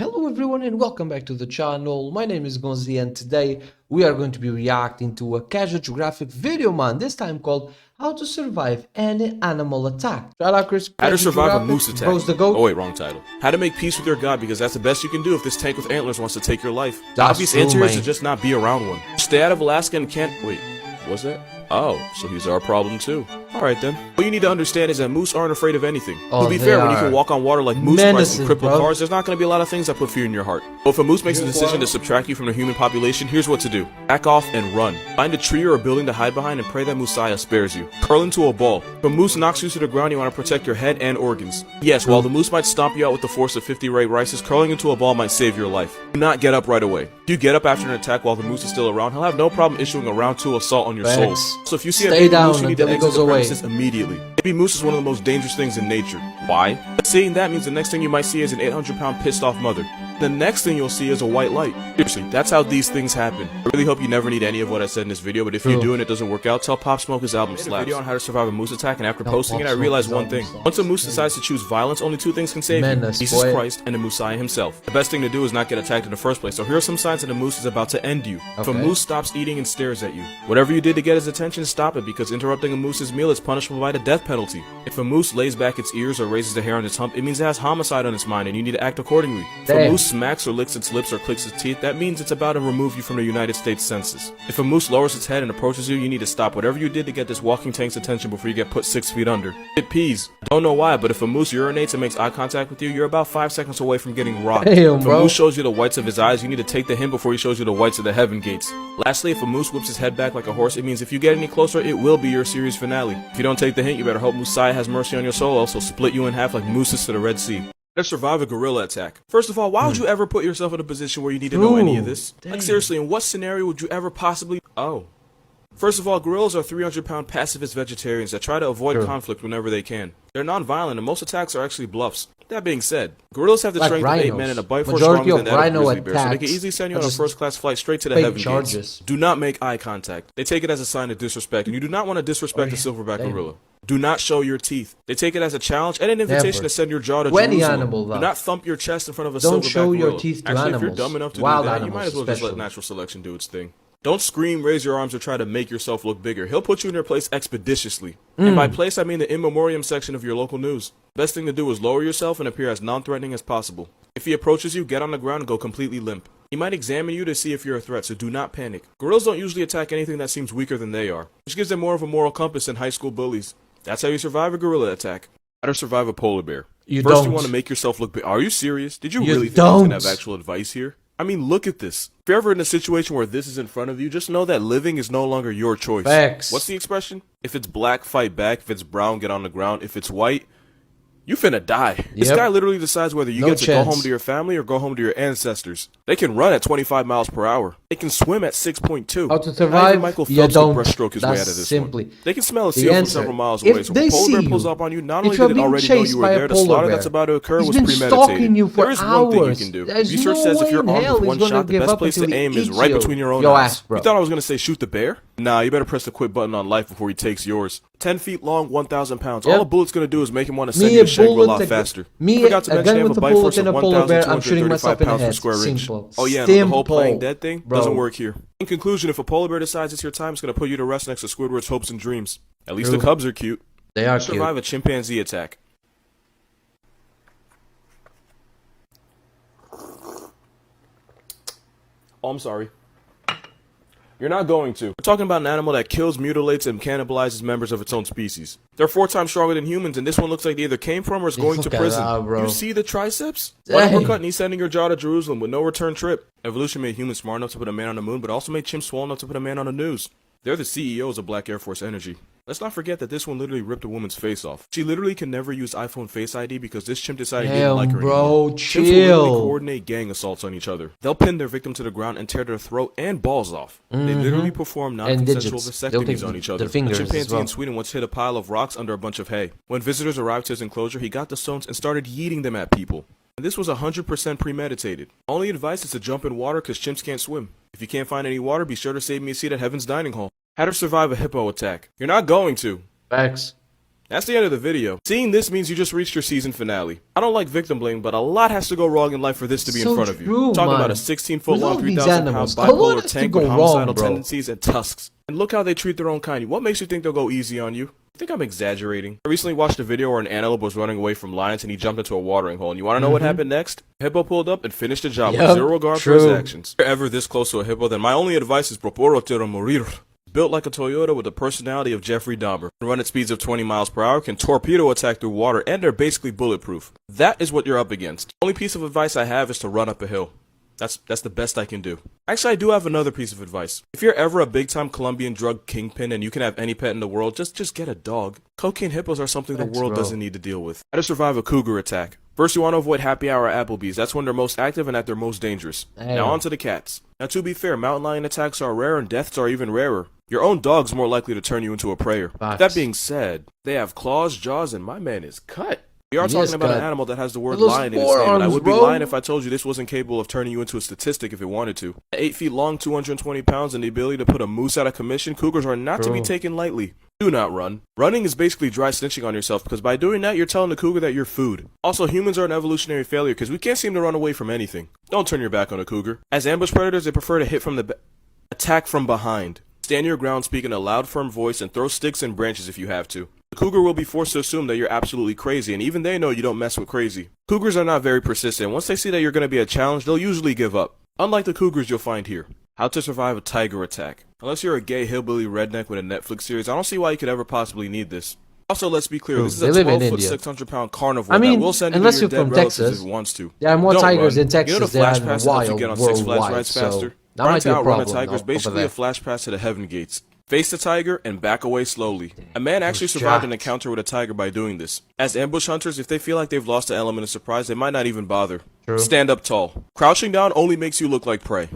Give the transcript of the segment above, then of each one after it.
Hello everyone and welcome back to the channel. My name is Gonzii and today we are going to be reacting to a casual geographic video, man, this time called How to Survive Any Animal Attack. Shout out Chris. How to Casual survive a Geographic, moose attack. Bro's the GOAT. Oh wait, wrong title. How to make peace with your god, because that's the best you can do if this tank with antlers wants to take your life. The That's obvious true, answer is man. to just not be around one. Stay out of Alaska and can't wait. Was that? Oh, so he's our problem too. Alright then. What you need to understand is that moose aren't afraid of anything. Oh, to be they fair, when you are can walk on water like moose Christ and menacing, cripple bro. cars, there's not going to be a lot of things that put fear in your heart. But if a moose makes a decision to subtract you from the human population, here's what to do. Back off and run. Find a tree or a building to hide behind and pray that Messiah spares you. Curl into a ball. If a moose knocks you to the ground, you want to protect your head and organs. Yes, while the moose might stomp you out with the force of 50 Ray Rices, curling into a ball might save your life. Do not get up right away. If you get up after an attack while the moose is still around, he'll have no problem issuing a round 2 assault on your soul. So if you see a baby moose, you need to exit the premises immediately. Baby moose is one of the most dangerous things in nature. Why? Seeing that means the next thing you might see is an 800-pound pissed off mother. The next thing you'll see is a white light. Seriously, that's how these things happen. I really hope you never need any of what I said in this video, but if you do and it doesn't work out, tell Pop Smoke his album slaps. I made a video on how to survive a moose attack, and after posting it, I realized one thing. Once a moose decides to choose violence, only 2 things can save you. Jesus Christ and the Messiah himself. The best thing to do is not get attacked in the first place, so here are some signs that a moose is about to end you. If a moose stops eating and stares at you, whatever you did to get his attention, stop it, because interrupting a moose's meal is punishable by the death penalty. If a moose lays back its ears or raises the hair on its hump, it means it has homicide on its mind and you need to act accordingly. If a moose smacks or licks its lips or clicks its teeth, that means it's about to remove you from the United States Census. If a moose lowers its head and approaches you, you need to stop whatever you did to get this walking tank's attention before you get put 6 feet under. It pees. Don't know why, but if a moose urinates and makes eye contact with you, you're about 5 seconds away from getting rocked. If a moose shows you the whites of his eyes, you need to take the hint before he shows you the whites of the heaven gates. Lastly, if a moose whips his head back like a horse, it means if you get any closer, it will be your series finale. If you don't take the hint, you better hope Messiah has mercy on your soul, else he'll split you in half like mooses to the Red Sea. How to survive a gorilla attack. First of all, why would you ever put yourself in a position where you need to know any of this? Like seriously, in what scenario would you ever possibly... First of all, gorillas are 300-pound pacifist vegetarians that try to avoid conflict whenever they can. They're non-violent and most attacks are actually bluffs. That being said, gorillas have the strength of 8 men and a bite force stronger than that of a grizzly bear, so they can easily send you on a first-class flight straight to the heaven gates. Do not make eye contact. They take it as a sign of disrespect, and you do not want to disrespect a silverback gorilla. Do not show your teeth. They take it as a challenge and an invitation to send your jaw to Jerusalem. Do not thump your chest in front of a silverback gorilla. Don't show your teeth to animals. If you're dumb enough to do that, you might as well just let natural selection do its thing. Don't scream, raise your arms, or try to make yourself look bigger. He'll put you in your place expeditiously. And by place, I mean the in memoriam section of your local news. Best thing to do is lower yourself and appear as non-threatening as possible. If he approaches you, get on the ground and go completely limp. He might examine you to see if you're a threat, so do not panic. Gorillas don't usually attack anything that seems weaker than they are, which gives them more of a moral compass than high school bullies. That's how you survive a gorilla attack. How to survive a polar bear. First, you want to make yourself look big. Are you serious? Did you really think I was gonna have actual advice here? I mean, look at this. If you're ever in a situation where this is in front of you, just know that living is no longer your choice. What's the expression? If it's black, fight back. If it's brown, get on the ground. If it's white, you finna die. This guy literally decides whether you get to go home to your family or go home to your ancestors. They can run at 25 miles per hour. They can swim at 6.2. How to survive? Michael Phelps can breaststroke his way out of this simply one. They can smell a seal from several miles away. So if a polar bear pulls up on you, not only did it already know you were there, the slaughter that's about to occur was premeditated. There is one thing you can do. Research says if you're armed with one shot, the best place to aim is right between your own eyes. You thought I was gonna say shoot the bear? Nah, you better press the quit button on life before he takes yours. 10 feet long, 1,000 pounds. All a bullet's gonna do is make him want to send you to Shangri-La faster. I forgot to mention I have a bite force of 1,235 pounds per square inch. Oh yeah, and the whole playing dead thing doesn't work here. In conclusion, if a polar bear decides it's your time, it's gonna put you to rest next to Squidward's hopes and dreams. At least the cubs are cute. They are cute. Survive a chimpanzee attack. Oh, I'm sorry. You're not going to. We're talking about an animal that kills, mutilates, and cannibalizes members of its own species. They're 4 times stronger than humans, and this one looks like they either came from or is going to prison. You see the triceps? One uppercut and he's sending your jaw to Jerusalem with no return trip. Evolution made humans smart enough to put a man on the moon, but also made chimps swole enough to put a man on the news. They're the CEOs of Black Air Force Energy. Let's not forget that this one literally ripped a woman's face off. She literally can never use iPhone Face ID because this chimp decided he didn't like her anymore. Chimps will literally coordinate gang assaults on each other. They'll pin their victim to the ground and tear their throat and balls off. They literally perform non-consensual vasectomies on each other. A chimpanzee in Sweden once hid a pile of rocks under a bunch of hay. When visitors arrived to his enclosure, he got the stones and started yeeting them at people. And this was 100% premeditated. Only advice is to jump in water because chimps can't swim. If you can't find any water, be sure to save me a seat at Heaven's Dining Hall. How to survive a hippo attack. You're not going to. Facts. That's the end of the video. Seeing this means you just reached your season finale. I don't like victim blaming, but a lot has to go wrong in life for this to be in front of you. Talking about a 16-foot-long, 3,000-pound bipolar tank with homicidal tendencies and tusks. And look how they treat their own kind. What makes you think they'll go easy on you? I think I'm exaggerating. I recently watched a video where an antelope was running away from lions and he jumped into a watering hole. And you want to know what happened next? A hippo pulled up and finished the job with zero regard for his actions. If you're ever this close to a hippo, then my only advice is proporotero morir. Built like a Toyota with the personality of Jeffrey Dahmer. Run at speeds of 20 miles per hour, can torpedo attack through water, and they're basically bulletproof. That is what you're up against. The only piece of advice I have is to run up a hill. That's the best I can do. Actually, I do have another piece of advice. If you're ever a big-time Colombian drug kingpin and you can have any pet in the world, just get a dog. Cocaine hippos are something the world doesn't need to deal with. How to survive a cougar attack. First, you want to avoid happy hour at Applebee's. That's when they're most active and at their most dangerous. Now on to the cats. Now to be fair, mountain lion attacks are rare and deaths are even rarer. Your own dog's more likely to turn you into a preyer. That being said, they have claws, jaws, and my man is cut. We are talking about an animal that has the word lion in its name, and I would be lying if I told you this wasn't capable of turning you into a statistic if it wanted to. At 8 feet long, 220 pounds, and the ability to put a moose out of commission, cougars are not to be taken lightly. Do not run. Running is basically dry snitching on yourself, because by doing that, you're telling the cougar that you're food. Also, humans are an evolutionary failure, because we can't seem to run away from anything. Don't turn your back on a cougar. As ambush predators, they prefer to hit from the attack from behind. Stand your ground, speak in a loud, firm voice, and throw sticks and branches if you have to. The cougar will be forced to assume that you're absolutely crazy, and even they know you don't mess with crazy. Cougars are not very persistent. Once they see that you're going to be a challenge, they'll usually give up. Unlike the cougars you'll find here. How to survive a tiger attack. Unless you're a gay hillbilly redneck with a Netflix series, I don't see why you could ever possibly need this. Also, let's be clear, this is a 12-foot, 600-pound carnivore that will send you to your dead relatives if it wants to. There are more tigers in Texas than flash pass that you get on Six Flags rides faster? Trying to outrun a tiger is basically a flash pass to the heaven gates. Face the tiger and back away slowly. A man actually survived an encounter with a tiger by doing this. As ambush hunters, if they feel like they've lost the element of surprise, they might not even bother. Stand up tall. Crouching down only makes you look like prey.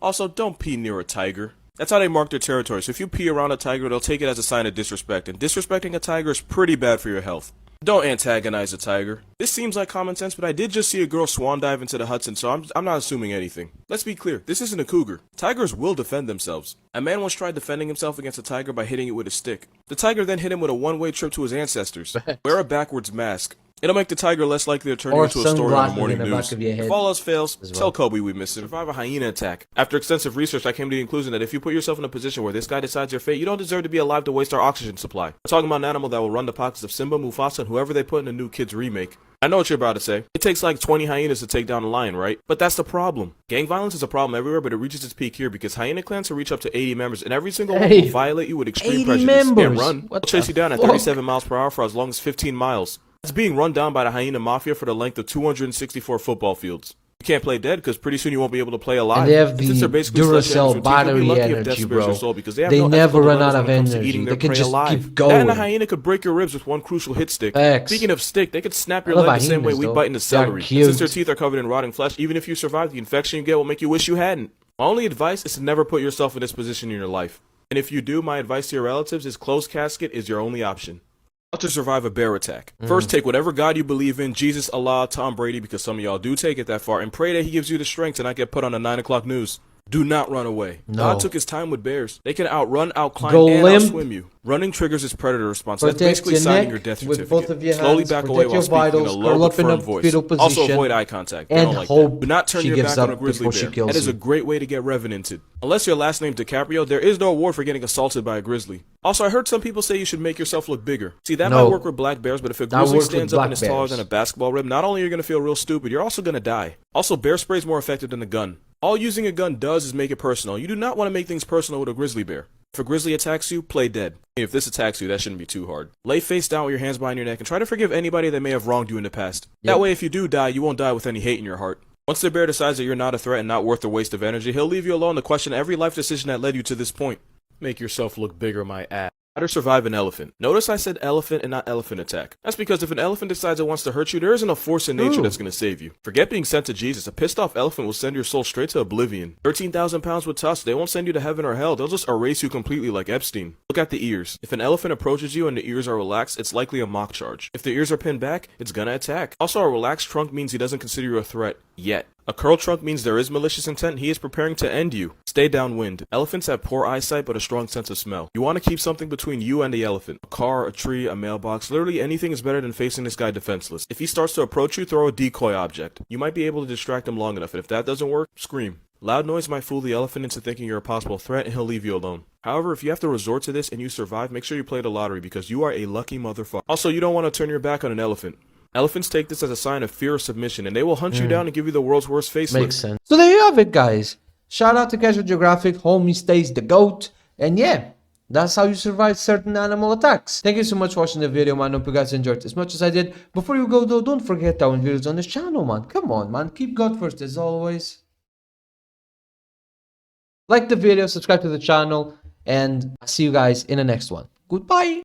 Also, don't pee near a tiger. That's how they mark their territory, so if you pee around a tiger, they'll take it as a sign of disrespect, and disrespecting a tiger is pretty bad for your health. Don't antagonize a tiger. This seems like common sense, but I did just see a girl swan dive into the Hudson, so I'm not assuming anything. Let's be clear, this isn't a cougar. Tigers will defend themselves. A man once tried defending himself against a tiger by hitting it with a stick. The tiger then hit him with a one-way trip to his ancestors. Wear a backwards mask. It'll make the tiger less likely to turn you into a story on the morning news. If all else fails, tell Kobe we miss him. Survive a hyena attack. After extensive research, I came to the conclusion that if you put yourself in a position where this guy decides your fate, you don't deserve to be alive to waste our oxygen supply. I'm talking about an animal that will run the pockets of Simba, Mufasa, and whoever they put in the new Kids remake. I know what you're about to say. It takes like 20 hyenas to take down a lion, right? But that's the problem. Gang violence is a problem everywhere, but it reaches its peak here because hyena clans can reach up to 80 members, and every single one will violate you with extreme prejudice. And run. They'll chase you down at 37 miles per hour for as long as 15 miles. It's being run down by the hyena mafia for the length of 264 football fields. You can't play dead because pretty soon you won't be able to play alive. And they have the Duracell battery energy, bro. They never run out of energy. They can just keep going. And a hyena could break your ribs with one crucial hit stick. Speaking of stick, they could snap your leg the same way we bite into celery. Since their teeth are covered in rotting flesh, even if you survive, the infection you get will make you wish you hadn't. My only advice is to never put yourself in this position in your life. And if you do, my advice to your relatives is closed casket is your only option. How to survive a bear attack. First, take whatever God you believe in, Jesus, Allah, Tom Brady, because some of y'all do take it that far, and pray that he gives you the strength to not get put on the 9 o'clock news. Do not run away. God took his time with bears. They can outrun, outclimb, and outswim you. Running triggers its predator response. That's basically signing your death certificate. Slowly back away while speaking in a low but firm voice. Also avoid eye contact. They don't like that. Do not turn your back on a grizzly bear. That is a great way to get revenanted. Unless your last name's DiCaprio, there is no award for getting assaulted by a grizzly. Also, I heard some people say you should make yourself look bigger. See, that might work with black bears, but if a grizzly stands up and is taller than a basketball rim, not only are you going to feel real stupid, you're also going to die. Also, bear spray is more effective than a gun. All using a gun does is make it personal. You do not want to make things personal with a grizzly bear. If a grizzly attacks you, play dead. If this attacks you, that shouldn't be too hard. Lay face down with your hands behind your neck and try to forgive anybody that may have wronged you in the past. That way, if you do die, you won't die with any hate in your heart. Once the bear decides that you're not a threat and not worth the waste of energy, he'll leave you alone to question every life decision that led you to this point. Make yourself look bigger, my ass. How to survive an elephant. Notice I said elephant and not elephant attack. That's because if an elephant decides it wants to hurt you, there isn't a force in nature that's going to save you. Forget being sent to Jesus. A pissed off elephant will send your soul straight to oblivion. 13,000 pounds with tusks. They won't send you to heaven or hell. They'll just erase you completely like Epstein. Look at the ears. If an elephant approaches you and the ears are relaxed, it's likely a mock charge. If the ears are pinned back, it's gonna attack. Also, a relaxed trunk means he doesn't consider you a threat. Yet. A curl trunk means there is malicious intent. He is preparing to end you. Stay downwind. Elephants have poor eyesight but a strong sense of smell. You want to keep something between you and the elephant. A car, a tree, a mailbox. Literally anything is better than facing this guy defenseless. If he starts to approach you, throw a decoy object. You might be able to distract him long enough, and if that doesn't work, scream. Loud noise might fool the elephant into thinking you're a possible threat, and he'll leave you alone. However, if you have to resort to this and you survive, make sure you play the lottery because you are a lucky motherfucker. Also, you don't want to turn your back on an elephant. Elephants take this as a sign of fear or submission, and they will hunt you down and give you the world's worst facelift. Makes sense. So there you have it, guys. Shout out to Casual Geographic. Homie stays the GOAT. And yeah, that's how you survive certain animal attacks. Thank you so much for watching the video, man. Hope you guys enjoyed it as much as I did. Before you go, though, don't forget our videos on this channel, man. Come on, man. Keep God first as always. Like the video, subscribe to the channel, and I'll see you guys in the next one. Goodbye.